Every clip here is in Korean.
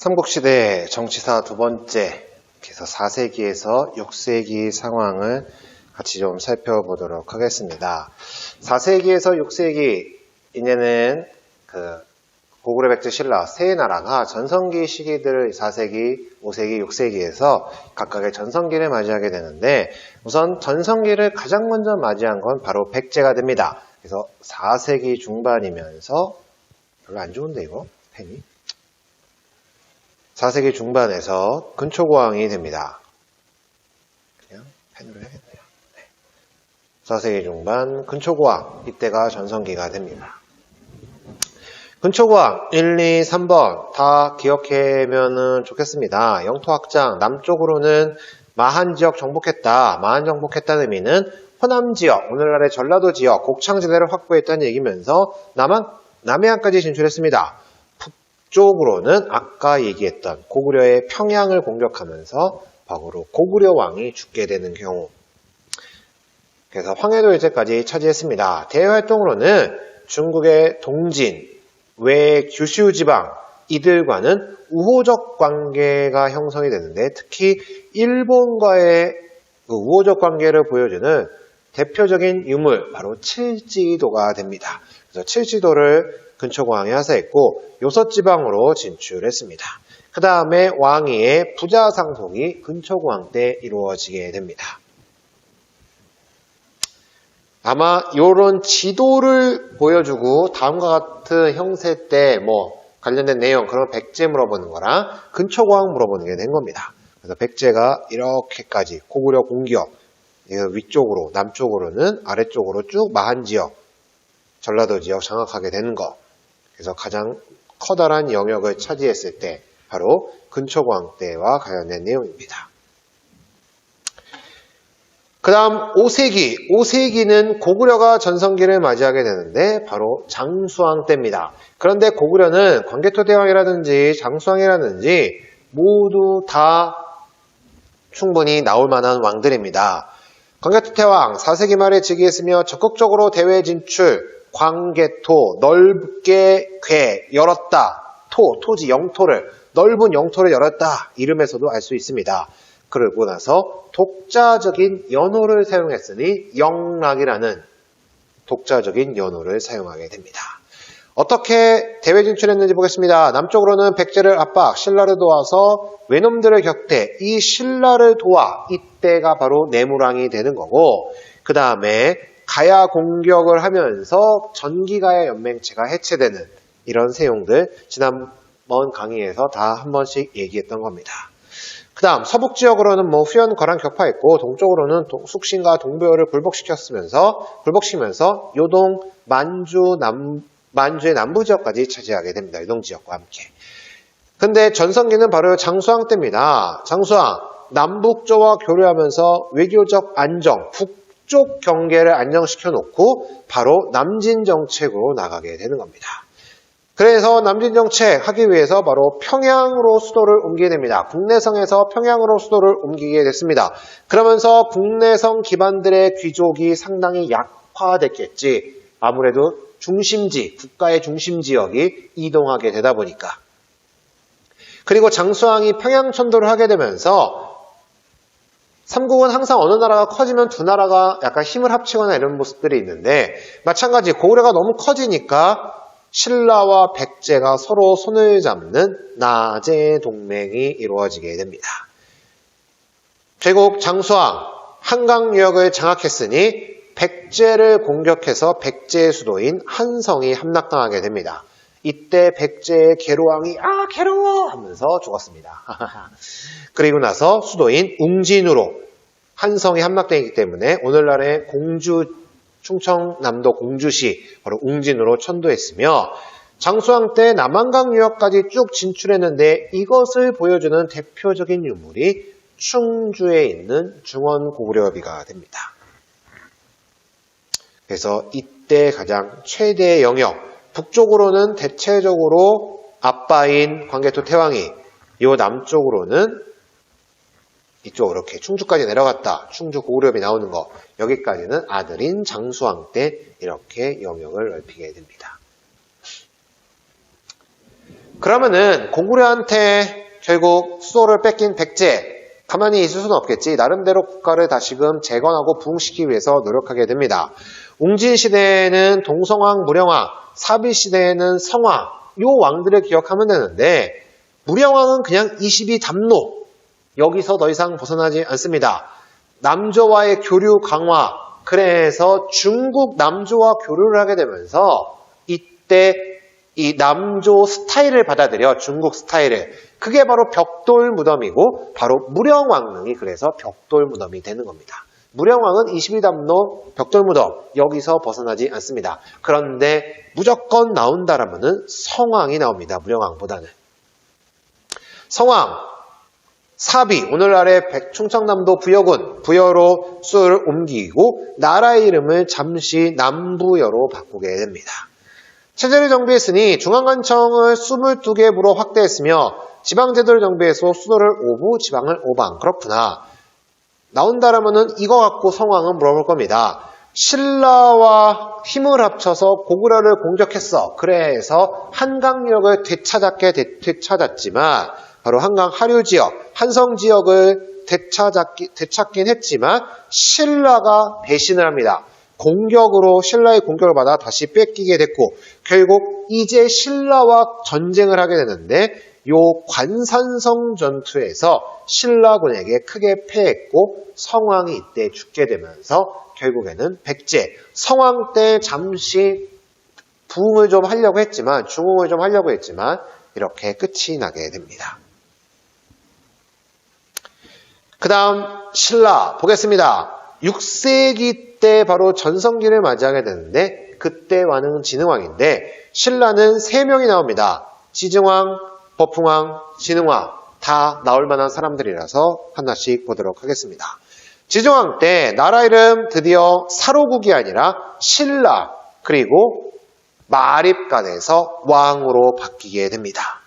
삼국시대 정치사 두 번째, 그래서 4세기에서 6세기 상황을 같이 좀 살펴보도록 하겠습니다. 4세기에서 6세기, 이제는 고구려 백제 신라 세 나라가 전성기 시기들을 4세기, 5세기, 6세기에서 각각의 전성기를 맞이하게 되는데, 우선 전성기를 가장 먼저 맞이한 건 바로 백제가 됩니다. 그래서 4세기 중반이면서, 별로 안 좋은데 이거 펜이? 4세기 중반에서 근초고왕이 됩니다. 그냥 펜으로 해야겠네요. 4세기 중반 근초고왕, 이때가 전성기가 됩니다. 근초고왕 1, 2, 3번 다 기억하면 좋겠습니다. 영토확장, 남쪽으로는 마한지역 정복했다. 마한 정복했다는 의미는 호남지역, 오늘날의 전라도 지역, 곡창지대를 확보했다는 얘기면서 남해안까지 진출했습니다. 북쪽으로는 아까 얘기했던 고구려의 평양을 공격하면서 바로 고구려 왕이 죽게 되는 경우, 그래서 황해도 일제까지 차지했습니다. 대외활동으로는 중국의 동진, 외 규슈 지방, 이들과는 우호적 관계가 형성이 되는데, 특히 일본과의 우호적 관계를 보여주는 대표적인 유물, 바로 칠지도가 됩니다. 그래서 칠지도를 근초고왕이 하사했고, 요서지방으로 진출했습니다. 그 다음에 왕위의 부자 상속이 근초고왕 때 이루어지게 됩니다. 아마 이런 지도를 보여주고 다음과 같은 형세 때 관련된 내용, 그런 백제 물어보는 거랑 근초고왕 물어보는 게 된 겁니다. 그래서 백제가 이렇게까지 고구려 공기업, 위쪽으로, 남쪽으로는 아래쪽으로 쭉 마한 지역, 전라도 지역 장악하게 되는 거. 그래서 가장 커다란 영역을 차지했을 때 바로 근초고왕 때와 관련된 내용입니다. 그 다음 5세기. 5세기는 고구려가 전성기를 맞이하게 되는데 바로 장수왕 때입니다. 그런데 고구려는 광개토대왕이라든지 장수왕이라든지 모두 다 충분히 나올 만한 왕들입니다. 광개토대왕 4세기 말에 즉위했으며 적극적으로 대외 진출, 광개토, 넓게 열었다. 토지, 영토를, 넓은 영토를 열었다. 이름에서도 알 수 있습니다. 그러고 나서 독자적인 연호를 사용했으니 영락이라는 독자적인 연호를 사용하게 됩니다. 어떻게 대외 진출했는지 보겠습니다. 남쪽으로는 백제를 압박, 신라를 도와서 외놈들을 격퇴, 이 신라를 도와, 이때가 바로 내무랑이 되는 거고, 그 다음에 가야 공격을 하면서 전기가야 연맹체가 해체되는 이런 내용들, 지난번 강의에서 다 한 번씩 얘기했던 겁니다. 그 다음 서북지역으로는 후연, 거란 격파했고, 동쪽으로는 숙신과 동묘를 불복시키면서 요동, 만주의 남부지역까지 차지하게 됩니다. 요동지역과 함께. 근데 전성기는 바로 장수왕 때입니다. 장수왕, 남북조와 교류하면서 외교적 안정, 북쪽 경계를 안정시켜 놓고 바로 남진정책으로 나가게 되는 겁니다. 그래서 남진정책 하기 위해서 바로 평양으로 수도를 옮기게 됩니다. 국내성에서 평양으로 수도를 옮기게 됐습니다. 그러면서 국내성 기반들의 귀족이 상당히 약화됐겠지. 아무래도 중심지, 국가의 중심지역이 이동하게 되다 보니까. 그리고 장수왕이 평양천도를 하게 되면서 삼국은 항상 어느 나라가 커지면 두 나라가 약간 힘을 합치거나 이런 모습들이 있는데, 마찬가지 고구려가 너무 커지니까 신라와 백제가 서로 손을 잡는 나제 동맹이 이루어지게 됩니다. 결국 장수왕, 한강유역을 장악했으니 백제를 공격해서 백제의 수도인 한성이 함락당하게 됩니다. 이때 백제의 계로왕이 괴로워 하면서 죽었습니다. 그리고 나서 수도인 웅진으로 한성이 함락되기 때문에 오늘날의 충청남도 공주시 바로 웅진으로 천도했으며, 장수왕 때 남한강 유역까지 쭉 진출했는데 이것을 보여주는 대표적인 유물이 충주에 있는 중원고구려비가 됩니다. 그래서 이때 가장 최대 영역, 북쪽으로는 대체적으로 아빠인 광개토 태왕이, 요 남쪽으로는 이쪽으로 이렇게 충주까지 내려갔다. 충주 고구려비 나오는 거. 여기까지는 아들인 장수왕 때 이렇게 영역을 넓히게 됩니다. 그러면은 고구려한테 결국 수도를 뺏긴 백제, 가만히 있을 수는 없겠지. 나름대로 국가를 다시금 재건하고 부흥시키기 위해서 노력하게 됩니다. 웅진시대에는 동성왕, 무령왕, 사비시대에는 성왕, 요 왕들을 기억하면 되는데 무령왕은 그냥 22담로, 여기서 더 이상 벗어나지 않습니다. 남조와의 교류 강화, 그래서 중국 남조와 교류를 하게 되면서 이때 이 남조 스타일을 받아들여, 중국 스타일을. 그게 바로 벽돌 무덤이고 바로 무령왕릉이 그래서 벽돌 무덤이 되는 겁니다. 무령왕은 22담로 벽돌 무덤, 여기서 벗어나지 않습니다. 그런데 무조건 나온다라면은 성왕이 나옵니다. 무령왕보다는. 성왕, 사비, 오늘날의 충청남도 부여군, 부여로 수를 옮기고 나라의 이름을 잠시 남부여로 바꾸게 됩니다. 체제를 정비했으니 중앙관청을 22개 부로 확대했으며 지방제도를 정비해서 수도를 오부, 지방을 오방. 그렇구나. 나온다라면은 이거 갖고 성왕은 물어볼 겁니다. 신라와 힘을 합쳐서 고구려를 공격했어. 그래서 한강역을 되찾았지만 바로 한강 하류 지역, 한성 지역을 되찾긴 했지만 신라가 배신을 합니다. 공격으로 신라의 공격을 받아 다시 뺏기게 됐고 결국 이제 신라와 전쟁을 하게 되는데 요 관산성 전투에서 신라군에게 크게 패했고 성왕이 이때 죽게 되면서 결국에는 백제, 성왕 때 잠시 부흥을 좀 하려고 했지만 중흥을 좀 하려고 했지만 이렇게 끝이 나게 됩니다. 그 다음 신라 보겠습니다. 6세기 때 바로 전성기를 맞이하게 되는데 그때 왕은 진흥왕인데 신라는 3명이 나옵니다. 지증왕, 법흥왕, 진흥왕 다 나올 만한 사람들이라서 하나씩 보도록 하겠습니다. 지증왕 때 나라 이름 드디어 사로국이 아니라 신라 그리고 마립간에서 왕으로 바뀌게 됩니다.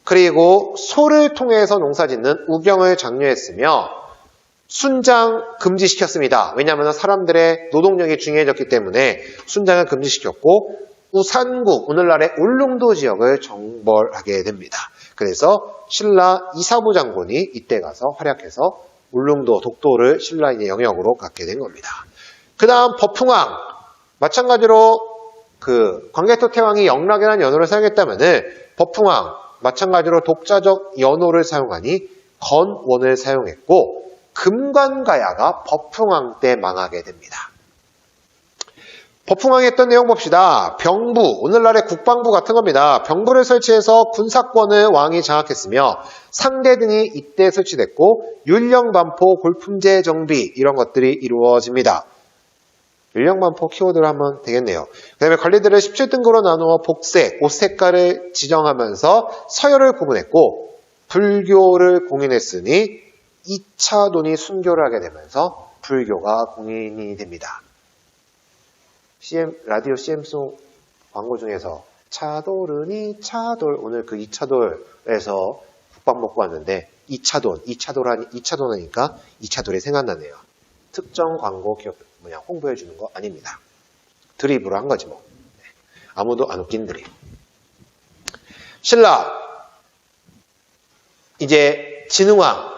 그리고 소를 통해서 농사짓는 우경을 장려했으며 순장 금지시켰습니다. 왜냐하면 사람들의 노동력이 중요해졌기 때문에 순장을 금지시켰고 우산국, 오늘날의 울릉도 지역을 정벌하게 됩니다. 그래서 신라 이사부 장군이 이때 가서 활약해서 울릉도, 독도를 신라의 영역으로 갖게 된 겁니다. 그 다음 법흥왕, 마찬가지로 광개토 태왕이 영락이라는 연호를 사용했다면은 법흥왕, 마찬가지로 독자적 연호를 사용하니 건원을 사용했고 금관가야가 법흥왕 때 망하게 됩니다. 법흥왕이 했던 내용 봅시다. 병부, 오늘날의 국방부 같은 겁니다. 병부를 설치해서 군사권을 왕이 장악했으며 상대 등이 이때 설치됐고 율령반포, 골품제 정비 이런 것들이 이루어집니다. 율령반포 키워드를 하면 되겠네요. 그 다음에 관리들을 17등급으로 나누어 복색, 옷 색깔을 지정하면서 서열을 구분했고 불교를 공인했으니 2차돈이 순교를 하게 되면서 불교가 공인이 됩니다. 라디오 CM송 광고 중에서 차돌은이 차돌, 오늘 그 2차돌에서 국밥 먹고 왔는데 2차돌 하니까 2차돌이 생각나네요. 특정 광고 홍보해 주는 거 아닙니다. 드립으로 한 거지 뭐. 아무도 안 웃긴 드립. 신라 이제 진흥왕,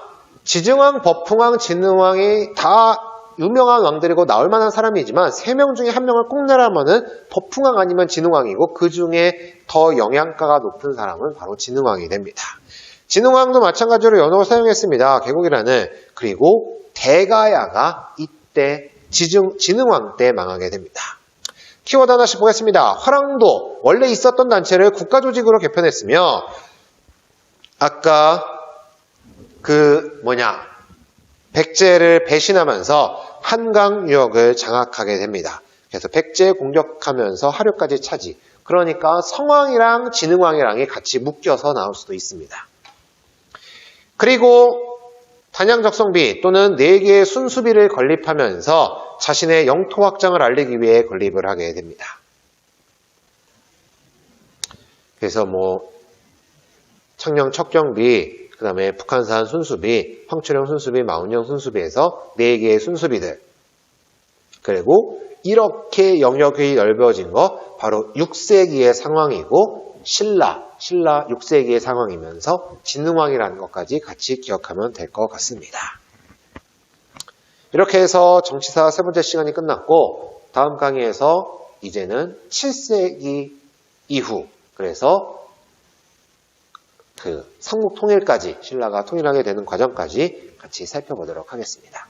지증왕, 법흥왕, 진흥왕이 다 유명한 왕들이고 나올 만한 사람이지만 3명 중에 1명을 꼭 내라면은 법흥왕 아니면 진흥왕이고 그 중에 더 영양가가 높은 사람은 바로 진흥왕이 됩니다. 진흥왕도 마찬가지로 연호를 사용했습니다. 개국이라는. 그리고 대가야가 이때 진흥왕 때 망하게 됩니다. 키워드 하나씩 보겠습니다. 화랑도, 원래 있었던 단체를 국가조직으로 개편했으며 아까 백제를 배신하면서 한강 유역을 장악하게 됩니다. 그래서 백제 공격하면서 하류까지 차지. 그러니까 성왕이랑 진흥왕이랑이 같이 묶여서 나올 수도 있습니다. 그리고 단양적성비 또는 4개의 순수비를 건립하면서 자신의 영토 확장을 알리기 위해 건립을 하게 됩니다. 그래서 창녕 척경비, 그 다음에 북한산 순수비, 황초령 순수비, 마운령 순수비에서 4개의 순수비들. 그리고 이렇게 영역이 넓어진 거 바로 6세기의 상황이고 신라 6세기의 상황이면서 진흥왕이라는 것까지 같이 기억하면 될 것 같습니다. 이렇게 해서 정치사 세 번째 시간이 끝났고 다음 강의에서 이제는 7세기 이후 그래서 그 삼국 통일까지 신라가 통일하게 되는 과정까지 같이 살펴보도록 하겠습니다.